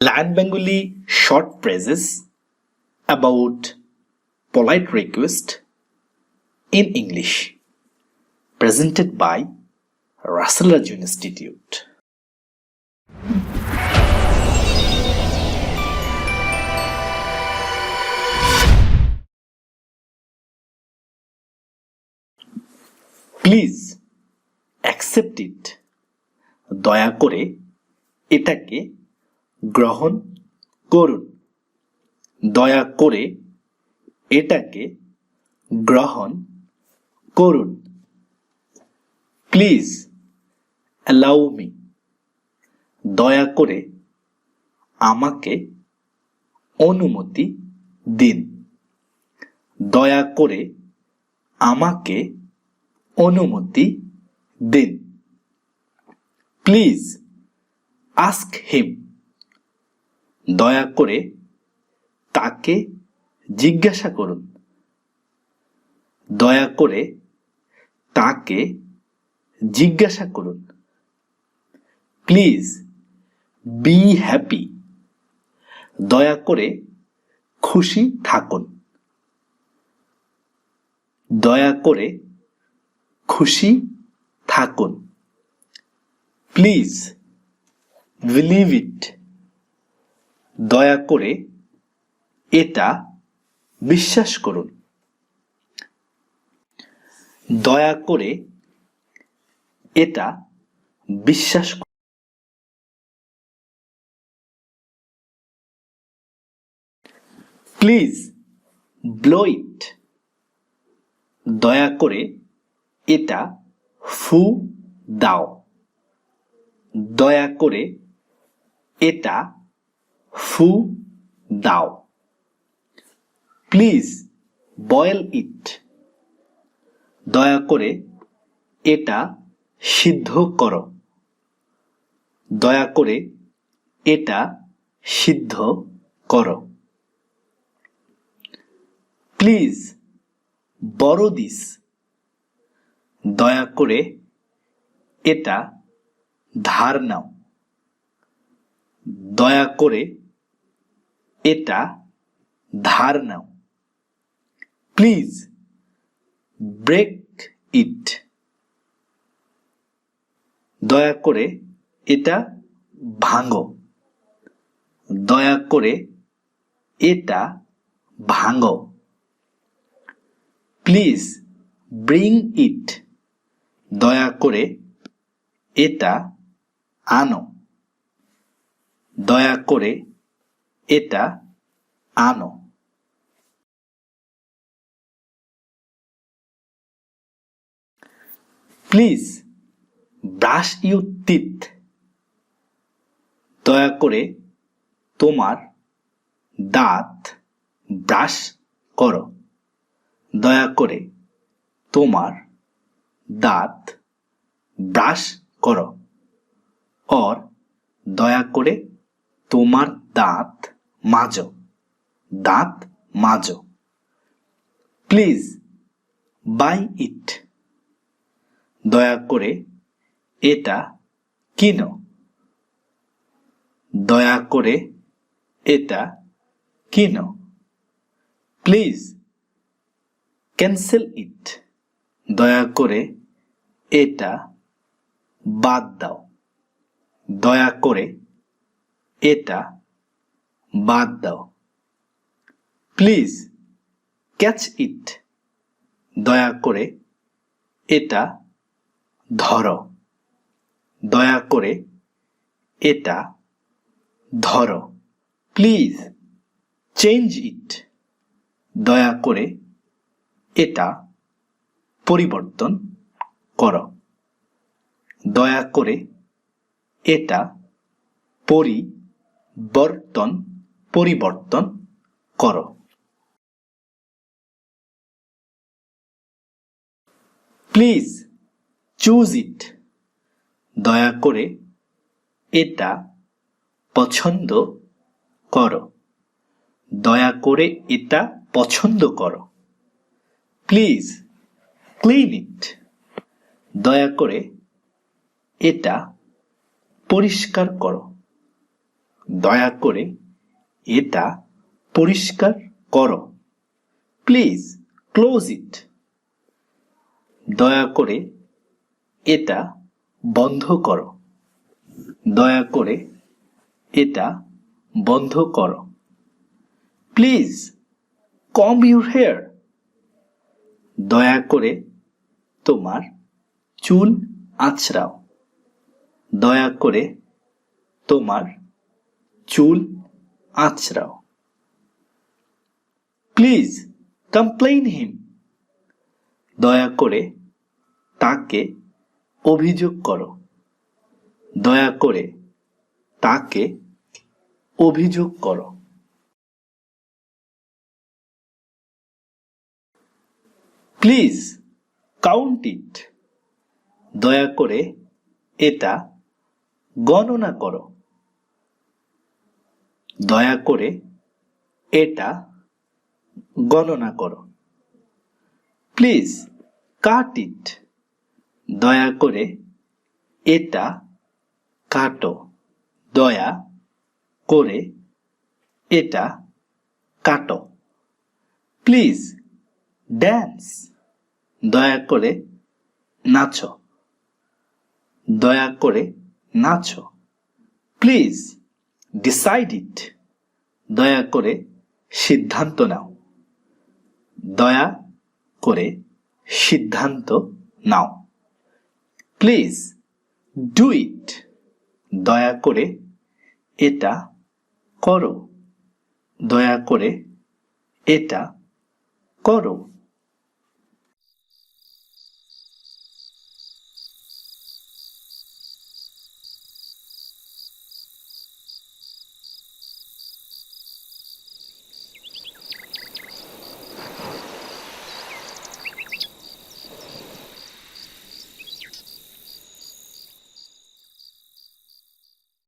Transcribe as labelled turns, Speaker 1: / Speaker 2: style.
Speaker 1: Land Bengali short phrases about polite request in English, presented by Russell Raju Institute. Please accept it. দয়া করে এটাকে গ্রহণ করুন। দয়া করে এটাকে গ্রহণ করুন। Please allow me. দয়া করে আমাকে অনুমতি দিন। দয়া করে আমাকে অনুমতি দিন। Please ask him. দয়া করে তাকে জিজ্ঞাসা করুন। দয়া করে তাকে জিজ্ঞাসা করুন। Please be happy. দয়া করে খুশি থাকুন। দয়া করে খুশি থাকুন। Please believe it. দয়া করে এটা বিশ্বাস করুন। দয়া করে এটা বিশ্বাস করুন। প্লিজ ব্লো ইট। দয়া করে এটা ফু দাও। দয়া করে এটা ফু দাও। প্লিজ বয়েল ইট। দয়া করে এটা সিদ্ধ করো। দয়া করে এটা সিদ্ধ করো। Please borrow this. দয়া করে এটা ধার নাও। দয়া করে এটা ধার নাও। Please break it. দয়া করে এটা ভাঙো। দয়া করে এটা ভাঙো। Please bring it. দয়া করে এটা আনো। দয়া করে এটা আনো। Please brush your teeth. দয়া করে তোমার দাঁত ব্রাশ করো। দয়া করে তোমার দাঁত ব্রাশ করো। और দয়া করে তোমার দাঁত মাজো। দাঁত মাজো। প্লিজ বাই ইট। দয়া করে এটা কিনো। দয়া করে এটা কিনো। প্লিজ ক্যান্সেল ইট। দয়া করে এটা বাদ দাও। দয়া করে এটা বাদ দাও। প্লিজ ক্যাচ ইট। দয়া করে এটা ধরো। দয়া করে এটা ধরো। Please change it. দয়া করে এটা পরিবর্তন করো। দয়া করে এটা পরিবর্তন করো। প্লিজ চুজ ইট। দয়া করে এটা পছন্দ করো। দয়া করে এটা পছন্দ করো। Please clean it. দয়া করে এটা পরিষ্কার করো। দয়া করে এটা পরিষ্কার করো। প্লিজ ক্লোজ ইট। দয়া করে এটা বন্ধ করো। দয়া করে এটা বন্ধ করো। Please comb your hair. দয়া করে তোমার চুল আঁচড়াও। দয়া করে তোমার চুল আঁচড়াও। প্লিজ কমপ্লেইন হিম। দয়া করে তাকে অভিযোগ করো। দয়া করে তাকে অভিযোগ করো। প্লিজ কাউন্ট ইট। দয়া করে এটা গণনা করো। দয়া করে এটা গণনা করো। প্লিজ কাট ইট। দয়া করে এটা কাটো। দয়া করে এটা কাটো। Please dance. দয়া করে নাচো। দয়া করে নাচো। প্লিজ ডিসাইড ইট। দয়া করে সিদ্ধান্ত নাও। দয়া করে সিদ্ধান্ত নাও। Please do it. দয়া করে এটা করো। দয়া করে এটা করো।